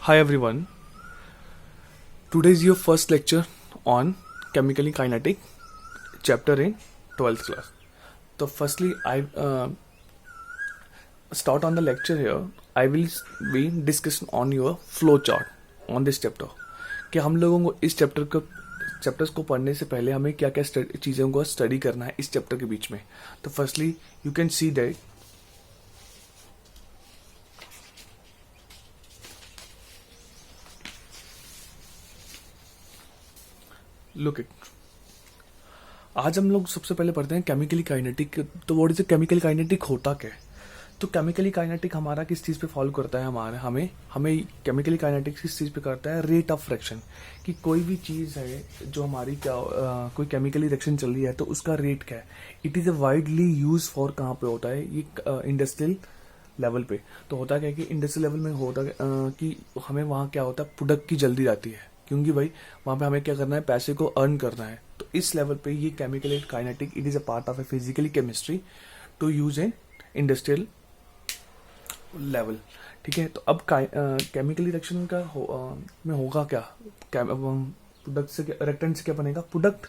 Hi everyone. Today is your first lecture on chemically kinetic chapter in 12th class. So firstly, I start on the lecture here. I will be discussing on your flow chart on this chapter. कि हम लोगों को इस chapters को पढ़ने से पहले हमें क्या क्या चीज़ों को स्टडी करना है इस चैप्टर के बीच में. तो firstly you can see that look it. आज हम लोग सबसे पहले पढ़ते हैं केमिकली काइनेटिक. तो what is a chemical kinetic, होता क्या है? तो केमिकली काइनेटिक हमारा किस चीज़ पे फॉलो करता है? हमें केमिकली काइनेटिक किस चीज़ पे करता है? Rate of fraction. कि कोई भी चीज़ है जो हमारी कोई केमिकली रिएक्शन चल रही है तो उसका रेट क्या है. It is a widely use for कहाँ पे होता है ये? इंडस्ट्रियल लेवल पे. तो होता क्या है कि इंडस्ट्रियल लेवल में होता है कि हमें वहाँ क्या होता है, प्रोडक्ट की जल्दी आती है, क्योंकि भाई वहाँ पे हमें क्या करना है, पैसे को अर्न करना है. तो इस लेवल पे ये chemical kinetic it is a part of a physically chemistry to use in industrial level. ठीक है. तो अब केमिकल रिएक्शन में होगा क्या? प्रोडक्ट से रिएक्टेंट से क्या बनेगा? प्रोडक्ट.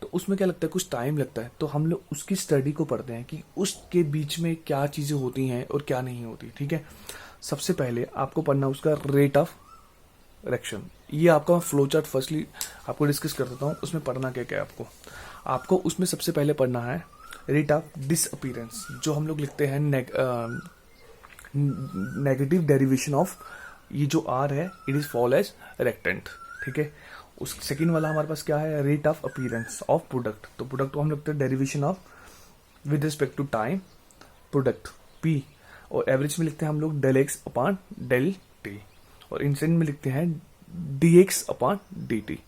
तो उसमें क्या लगता है, कुछ टाइम लगता है. तो हम लोग उसकी स्टडी को पढ़ते हैं कि उसके बीच में क्या चीज़ें होती हैं और क्या नहीं होती. ठीक है. सबसे पहले आपको पढ़ना उसका रेट ऑफ रिएक्शन. ये आपका फ्लो चार्ट फर्स्टली आपको डिस्कस कर देता हूँ. उसमें पढ़ना क्या क्या है आपको उसमें सबसे पहले पढ़ना है रेट ऑफ डिसअपीयरेंस. जो हम लोग लिखते हैं नेगेटिव डेरिवेशन ऑफ, ये जो आर है it is fall as reactant. ठीक है. उस सेकंड वाला हमारे पास क्या है? Rate of appearance of product. तो प्रोडक्ट को हम लिखते हैं derivation of with respect to time product P. और एवरेज में लिखते हैं हम लोग del X upon del T. और इंसिडेंट में लिखते हैं D X upon D T.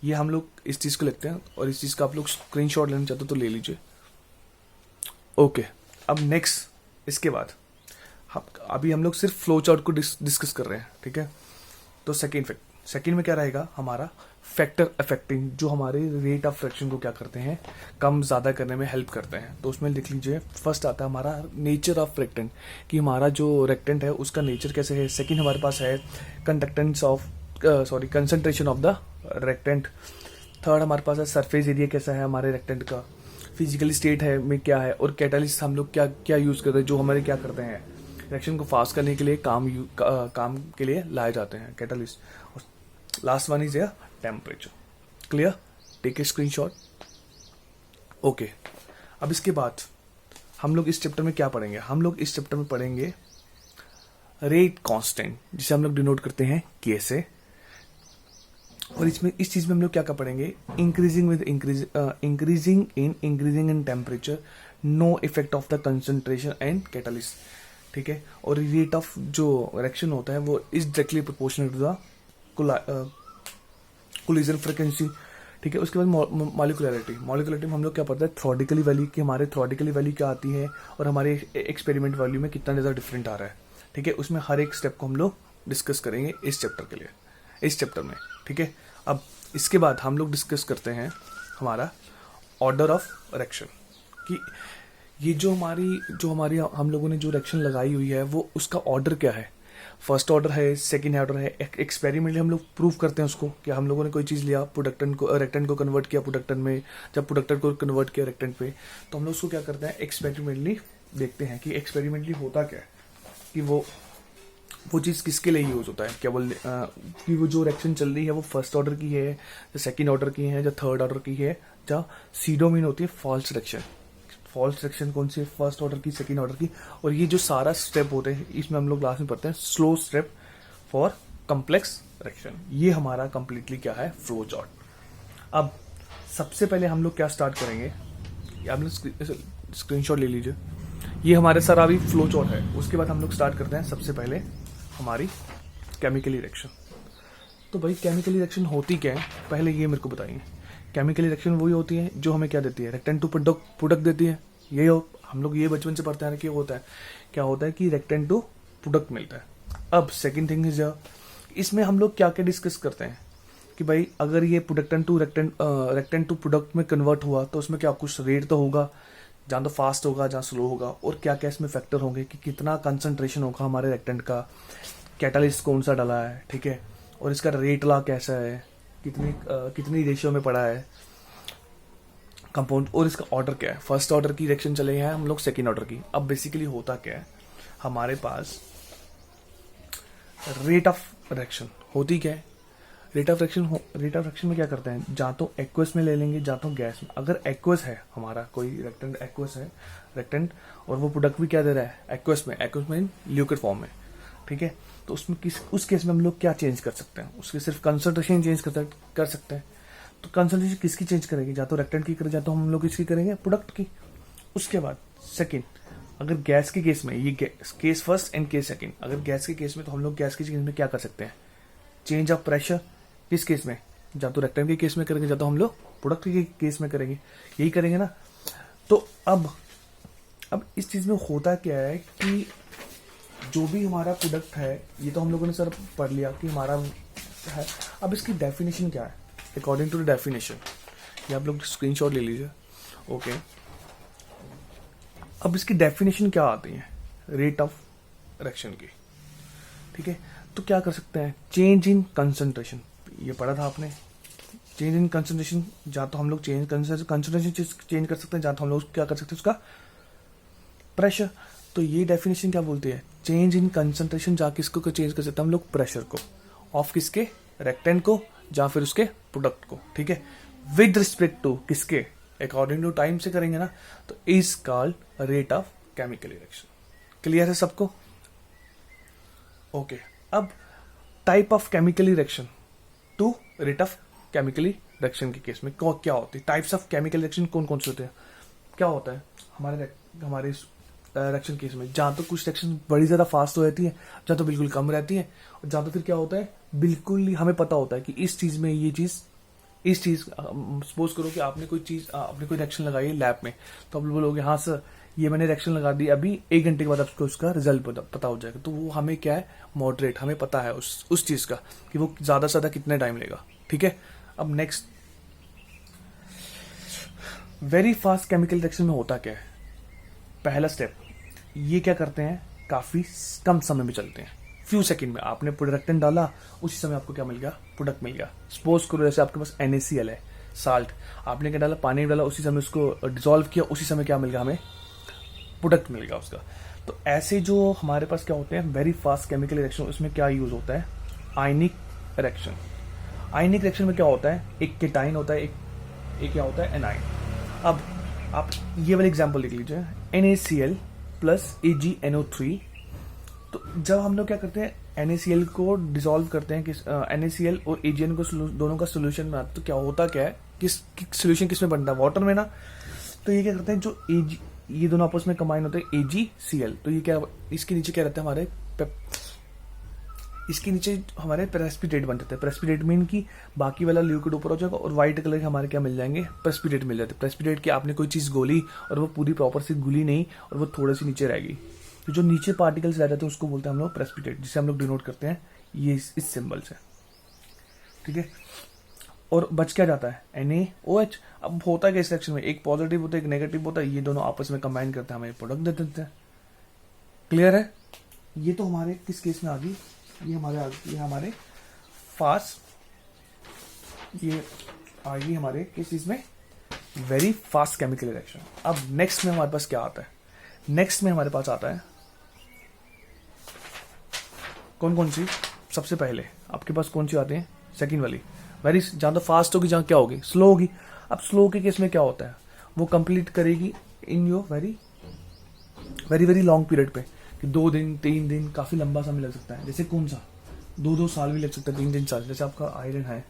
ये हम लोग इस चीज को लिखते हैं. और इस चीज का आप लोग स्क्रीनशॉट लेना चाहते हो तो ले लीजिए. ओके. अब नेक्स्ट इसके बाद अभी हम लोग सिर्फ फ्लो चार्ट को डिस्कस कर रहे हैं. ठीक है. तो सेकेंड में क्या रहेगा हमारा? फैक्टर अफेक्टिंग, जो हमारे रेट ऑफ फ्रैक्शन को क्या करते हैं, कम ज्यादा करने में हेल्प करते हैं. तो उसमें लिख लीजिए फर्स्ट आता है हमारा नेचर ऑफ रेक्टेंट, कि हमारा जो रेक्टेंट है उसका नेचर कैसे है. सेकेंड हमारे पास है concentration of the reactant. Third हमारे पास है सरफेस एरिया कैसा है हमारे रेक्टेंट का. फिजिकल स्टेट है में क्या है. और कैटालिस्ट हम लोग क्या क्या यूज करते हैं, जो हमारे क्या करते हैं, रिएक्शन को फास्ट करने के लिए काम के लिए लाए जाते हैं कैटालिस्ट. लास्ट वन इज या temperature. Clear? Take a screenshot. Okay. अब इसके बाद हम लोग इस चैप्टर में क्या पढ़ेंगे? हम लोग इस चैप्टर में पढ़ेंगे रेट कांस्टेंट, जिसे हम लोग डिनोट करते हैं के से. और इस चीज में हम लोग क्या पढ़ेंगे? Increasing in temperature, no effect of the concentration and catalyst. ठीक है. और रेट ऑफ जो रिएक्शन होता है वो is directly proportional to the collision frequency. ठीक है. उसके बाद मॉलिक्यूलरिटी में हम लोग क्या पढ़ते हैं? थ्योरेटिकली वैल्यू, कि हमारे थ्योरेटिकली वैल्यू क्या आती है और हमारे एक्सपेरिमेंट वैल्यू में कितना ज्यादा डिफरेंट आ रहा है. ठीक है. उसमें हर एक स्टेप को हम लोग डिस्कस करेंगे इस चैप्टर में. ठीक है. अब इसके बाद हम लोग डिस्कस करते हैं हमारा ऑर्डर ऑफ रिएक्शन, कि ये जो हमारी हम लोगों ने जो रिएक्शन लगाई हुई है वो उसका ऑर्डर क्या है. फर्स्ट ऑर्डर है, सेकंड ऑर्डर है. एक्सपेरिमेंटली हम लोग प्रूव करते हैं उसको, कि हम लोगों ने कोई चीज़ लिया, रेक्टेंट को कन्वर्ट किया प्रोडक्टन में. जब प्रोडक्टन को कन्वर्ट किया रेक्टेंट पे, तो हम लोग उसको क्या करते हैं, एक्सपेरिमेंटली देखते हैं कि एक्सपेरिमेंटली होता क्या है, कि वो चीज़ किसके लिए यूज होता है. क्या कि वो जो रिएक्शन चल रही है वो फर्स्ट ऑर्डर की है, या सेकेंड ऑर्डर की है, या थर्ड ऑर्डर की है, या सीडो मीन होती है फॉल्स रिएक्शन. फॉल्स रिएक्शन कौन सी है? फर्स्ट ऑर्डर की, सेकंड ऑर्डर की. और ये जो सारा स्टेप होते हैं इसमें हम लोग क्लास में पढ़ते हैं slow step for complex reaction. ये हमारा कंप्लीटली क्या है? Flow chart. अब सबसे पहले हम लोग क्या स्टार्ट करेंगे, आप लोग स्क्रीनशॉट ले लीजिए. ये हमारे सारा अभी फ्लो चार्ट है. उसके बाद हम लोग स्टार्ट करते हैं सबसे पहले हमारी केमिकली रिएक्शन. तो भाई केमिकली रिएक्शन होती क्या है, पहले ये मेरे को बताइए. केमिकल रिएक्शन वही होती है जो हमें क्या देती है? रेक्टेंट टू प्रोडक्ट देती है. हम लोग ये बचपन से पढ़ते हैं कि क्या होता है कि रेक्टेंट टू प्रोडक्ट मिलता है. अब सेकंड थिंग इज इसमें हम लोग क्या क्या डिस्कस करते हैं, कि भाई अगर ये रेक्टेंट टू प्रोडक्ट में कन्वर्ट हुआ तो उसमें क्या कुछ रेट तो होगा, जहाँ तो फास्ट होगा, जहाँ स्लो होगा. और क्या क्या इसमें फैक्टर होंगे, कि कितना कंसंट्रेशन होगा हमारे रेक्टेंट का, कैटालिस्ट कौन सा डाला है, ठीक है, और इसका रेट लॉ कैसा है, कितनी रेशियो में पड़ा है कंपाउंड, और इसका ऑर्डर क्या है, फर्स्ट ऑर्डर की रिएक्शन चले हैं हम लोग, सेकेंड ऑर्डर की। अब बेसिकली होता क्या है, हमारे पास रेट ऑफ रिएक्शन होती क्या है, रेट ऑफ रिएक्शन में क्या करते हैं, जा तो एक्वस में ले लेंगे, जा तो गैस में। अगर एक्वस है हमारा कोई रिएक्टेंट, एक्वस है रिएक्टेंट, और वो प्रोडक्ट भी क्या दे रहा है, एक्वस में लिक्विड फॉर्म में, ठीक है, तो उसमें उस केस में हम लोग क्या चेंज कर सकते हैं, उसके सिर्फ कंसंट्रेशन चेंज कर सकते हैं। तो कंसंट्रेशन किसकी चेंज करेंगे, या तो रिएक्टेंट की करें, या तो हम लोग इसकी करेंगे प्रोडक्ट की। उसके बाद सेकेंड, अगर गैस के केस में, ये case first and case second, अगर गैस के केस में तो हम लोग गैस के केस में क्या कर सकते हैं, चेंज ऑफ प्रेशर। किस केस में, या तो रिएक्टेंट के केस में करेंगे, या तो हम लोग प्रोडक्ट के केस में करेंगे, यही करेंगे ना। तो अब इस चीज में होता क्या है कि जो भी हमारा प्रोडक्ट है, ये तो हम लोगों ने सर पढ़ लिया कि हमारा है। अब इसकी डेफिनेशन क्या है, अकॉर्डिंग टू द डेफिनेशन, ये आप लोग स्क्रीनशॉट ले लीजिए, ओके। अब इसकी डेफिनेशन क्या आती है, रेट ऑफ रिएक्शन की, ठीक है। तो क्या कर सकते हैं, चेंज इन कंसंट्रेशन, ये पढ़ा था आपने, चेंज इन कंसंट्रेशन, जहां तो हम लोग कंसंट्रेशन चेंज कर सकते हैं, जहां तो हम लोग क्या कर सकते हैं, उसका प्रेशर। तो ये डेफिनेशन क्या बोलती है, चेंज इन कंसंट्रेशन, जहां किसको चेंज कर सकते हैं हम लोग, प्रेशर को, ऑफ किसके, रिएक्टेंट को, या फिर उसके प्रोडक्ट को, ठीक है, विद रिस्पेक्ट टू किसके, अकॉर्डिंग टू टाइम से करेंगे ना, तो is called rate of chemical reaction. Clear है सबको, ओके। अब type of chemical reaction to rate of chemical reaction के केस में क्या होती है, टाइप्स ऑफ केमिकल रिएक्शन कौन कौन से होते हैं, क्या होता है हमारे रिएक्शन केस में, जहां तो कुछ रिएक्शन बड़ी ज्यादा फास्ट हो जाती है, जहां तो बिल्कुल कम रहती है, और जहां तो फिर क्या होता है, बिल्कुल ही हमें पता होता है कि इस चीज में ये चीज, इस चीज, सपोज करो कि आपने कोई रिएक्शन लगाई है लैब में, तो आप बोलोगे हाँ सर ये मैंने रिएक्शन लगा दी, अभी 1 घंटे के बाद आपको उसका रिजल्ट पता हो जाएगा। तो वो हमें क्या है, मॉडरेट, हमें पता है उस चीज का कि वो ज्यादा से ज्यादा कितने टाइम लेगा, ठीक है। अब next, very fast chemical reaction में होता क्या है, पहला स्टेप, ये क्या करते हैं, काफी कम समय में चलते हैं, फ्यू सेकंड में आपने प्रोडक्टेंट डाला, उसी समय आपको क्या मिल गया, प्रोडक्ट मिल गया। सपोज करो जैसे आपके पास NaCl है, साल्ट, आपने क्या डाला, पानी डाला, उसी समय उसको डिसॉल्व किया, उसी समय क्या मिल गया, हमें प्रोडक्ट मिल गया उसका। तो ऐसे जो हमारे पास क्या होते हैं, वेरी फास्ट केमिकल रिएक्शन, उसमें क्या यूज होता है, आयनिक रिएक्शन। आयनिक रिएक्शन में क्या होता है, एक केटाइन होता है, एक क्या होता है, एनाइन। अब आप ये वाले एग्जाम्पल लिख लीजिए, NaCl प्लस AgNO3। तो जब हम लोग क्या करते हैं, NaCl को डिसॉल्व करते हैं, NaCl और AgN को दोनों का सोल्यूशन में आता, तो क्या होता क्या है, सोल्यूशन किस में बनता है, वाटर में ना। तो ये क्या करते हैं, जो ये दोनों आपस में कंबाइन होते हैं, AgCl। तो ये क्या, इसके नीचे क्या रहता है, इसके नीचे हमारे प्रेसिपिटेट बन जाते हैं। प्रेसिपिटेट मीन की बाकी वाला लिक्विड ऊपर हो जाएगा, और व्हाइट कलर के हमारे क्या मिल जाएंगे, प्रेसिपिटेट मिल जाते हैं। प्रेसिपिटेट की आपने कोई चीज गोली और वो पूरी प्रॉपर से घुली नहीं, और वो थोड़ी सी नीचे रह गई, तो जो नीचे पार्टिकल्स रह जाते हैं उसको बोलते हैं हम लोग प्रेसिपिटेट, जिसे हम लोग डिनोट करते हैं ये इस सिंबल से, ठीक है। और बच क्या जाता है, NaOH। अब होता है क्या इस रिएक्शन में, एक पॉजिटिव होता है, एक नेगेटिव होता है, ये दोनों आपस में कंबाइन करते हैं, हमें प्रोडक्ट दे देते हैं। क्लियर है, ये तो हमारे किस केस में आ गई, ये हमारे फास्ट, ये आ गई हमारे किस चीज में, वेरी फास्ट केमिकल रिएक्शन। अब नेक्स्ट में हमारे पास क्या आता है, नेक्स्ट में हमारे पास आता है कौन कौन सी, सबसे पहले आपके पास कौन सी आती है, सेकंड वाली, वेरी, जहां तो फास्ट होगी, जहां क्या होगी, स्लो होगी। अब स्लो के केस में क्या होता है, वो कंप्लीट करेगी in your very very very long period पे, कि 2 दिन 3 दिन, काफी लंबा समय लग सकता है। जैसे कौन सा, 2 साल भी लग सकता है, 3 साल। जैसे आपका आयरन है,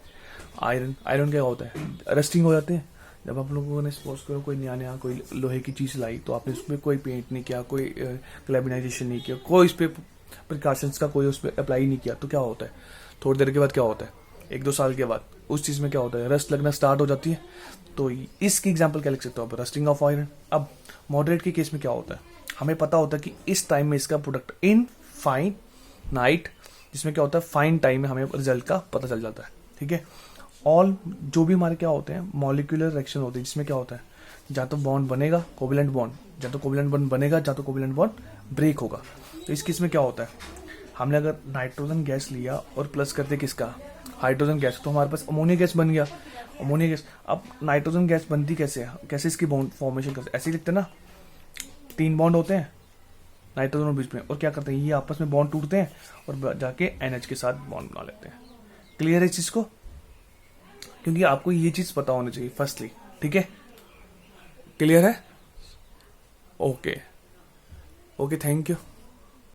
आयरन क्या होता है, रस्टिंग हो जाते हैं। जब आप लोगों ने सपोज करो कोई नया कोई लोहे की चीज लाई, तो आपने उसमें कोई पेंट नहीं किया, कोई ग्लैबिनाइजेशन नहीं किया, कोई इस पे प्रिकॉशंस का कोई उस पर अप्लाई नहीं किया, तो क्या होता है, थोड़ी देर के बाद क्या होता है, 1-2 साल के बाद उस चीज में क्या होता है, रस्ट लगना स्टार्ट हो जाती है। तो इसकी एग्जांपल क्या लिख सकते हो आप, रस्टिंग ऑफ आयरन। अब मॉडरेट के केस में क्या होता है, हमें पता होता है कि इस टाइम में इसका प्रोडक्ट इन फाइन नाइट, जिसमें क्या होता है, फाइन टाइम में हमें रिजल्ट का पता चल जाता है, ठीक है। ऑल जो भी हमारे क्या होते हैं, मॉलिक्यूलर रिएक्शन होती है, जिसमें क्या होता है, या तो बॉन्ड बनेगा, कोवेलेंट बॉन्ड, या तो कोवेलेंट बॉन्ड बनेगा, या तो कोवेलेंट बॉन्ड ब्रेक होगा। तो इस केस में क्या होता है, हमने अगर नाइट्रोजन गैस लिया और प्लस करते किसका, हाइड्रोजन गैस, तो हमारे पास अमोनिया गैस बन गया। अमोनिया गैस, अब नाइट्रोजन गैस बनती कैसे है, कैसे इसकी बॉन्ड फॉर्मेशन करते, ऐसे ही लिखते हैं ना, 3 बॉन्ड होते हैं नाइट्रोजन और बीच में, और क्या करते हैं ये आपस में बॉन्ड टूटते हैं और जाके NH के साथ बॉन्ड बना लेते हैं। क्लियर है इस चीज को, क्योंकि आपको ये चीज पता होनी चाहिए फर्स्टली, ठीक है, क्लियर है, ओके ओके, थैंक यू।